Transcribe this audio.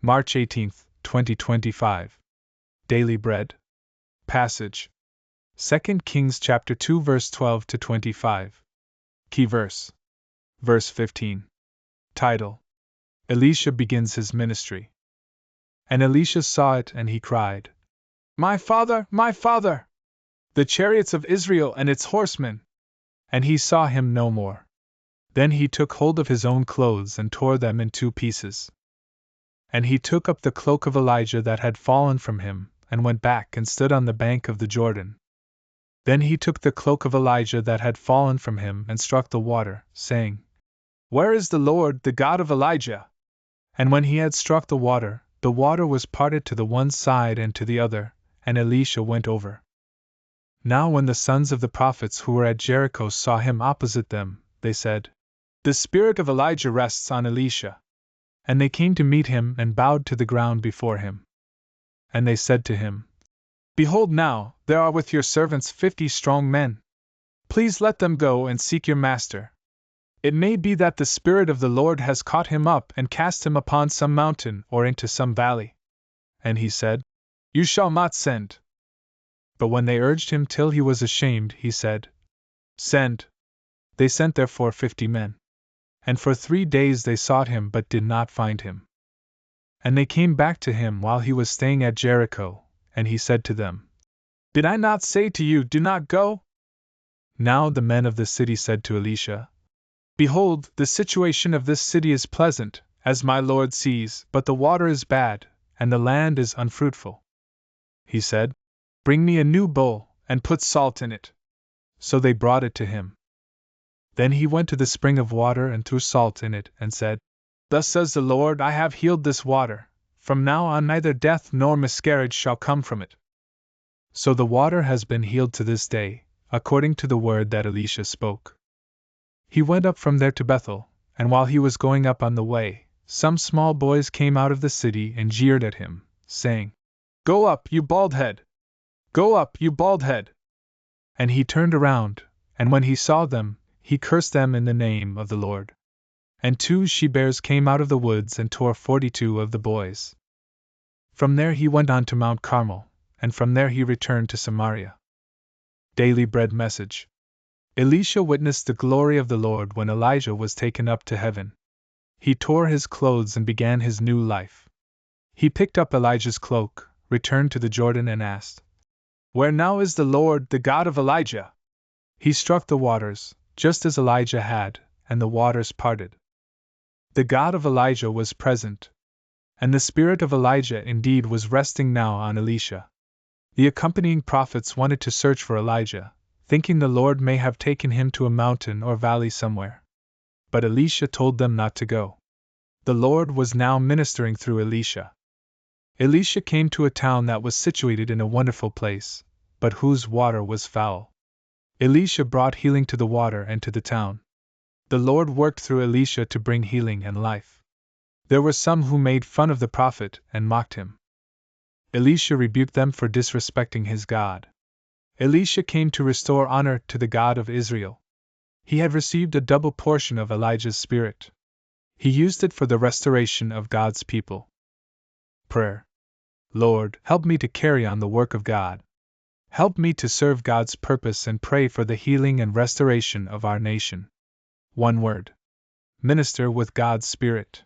March 18, 2025. Daily Bread. Passage. 2 Kings chapter 2 verse 12 to 25. Key verse. Verse 15. Title. Elisha begins his ministry. And Elisha saw it, and he cried, My father, my father! The chariots of Israel and its horsemen! And he saw him no more. Then he took hold of his own clothes and tore them in 2 pieces. And he took up the cloak of Elijah that had fallen from him, and went back and stood on the bank of the Jordan. Then he took the cloak of Elijah that had fallen from him and struck the water, saying, Where is the Lord, the God of Elijah? And when he had struck the water was parted to the one side and to the other, and Elisha went over. Now when the sons of the prophets who were at Jericho saw him opposite them, they said, The spirit of Elijah rests on Elisha. And they came to meet him and bowed to the ground before him. And they said to him, Behold now, there are with your servants 50 strong men. Please let them go and seek your master. It may be that the Spirit of the Lord has caught him up and cast him upon some mountain or into some valley. And he said, You shall not send. But when they urged him till he was ashamed, he said, Send. They sent therefore 50 men. And for 3 days they sought him but did not find him. And they came back to him while he was staying at Jericho, and he said to them, Did I not say to you, Do not go? Now the men of the city said to Elisha, Behold, the situation of this city is pleasant, as my lord sees, but the water is bad, and the land is unfruitful. He said, Bring me a new bowl, and put salt in it. So they brought it to him. Then he went to the spring of water and threw salt in it, and said, Thus says the Lord, I have healed this water. From now on neither death nor miscarriage shall come from it. So the water has been healed to this day, according to the word that Elisha spoke. He went up from there to Bethel, and while he was going up on the way, some small boys came out of the city and jeered at him, saying, Go up, you bald head! Go up, you bald head! And he turned around, and when he saw them, he cursed them in the name of the Lord. And 2 she-bears came out of the woods and tore 42 of the boys. From there he went on to Mount Carmel, and from there he returned to Samaria. Daily Bread Message. Elisha witnessed the glory of the Lord when Elijah was taken up to heaven. He tore his clothes and began his new life. He picked up Elijah's cloak, returned to the Jordan and asked, Where now is the Lord, the God of Elijah? He struck the waters, just as Elijah had, and the waters parted. The God of Elijah was present, and the spirit of Elijah indeed was resting now on Elisha. The accompanying prophets wanted to search for Elijah, thinking the Lord may have taken him to a mountain or valley somewhere. But Elisha told them not to go. The Lord was now ministering through Elisha. Elisha came to a town that was situated in a wonderful place, but whose water was foul. Elisha brought healing to the water and to the town. The Lord worked through Elisha to bring healing and life. There were some who made fun of the prophet and mocked him. Elisha rebuked them for disrespecting his God. Elisha came to restore honor to the God of Israel. He had received a double portion of Elijah's spirit. He used it for the restoration of God's people. Prayer. Lord, help me to carry on the work of God. Help me to serve God's purpose and pray for the healing and restoration of our nation. One word. Minister with God's Spirit.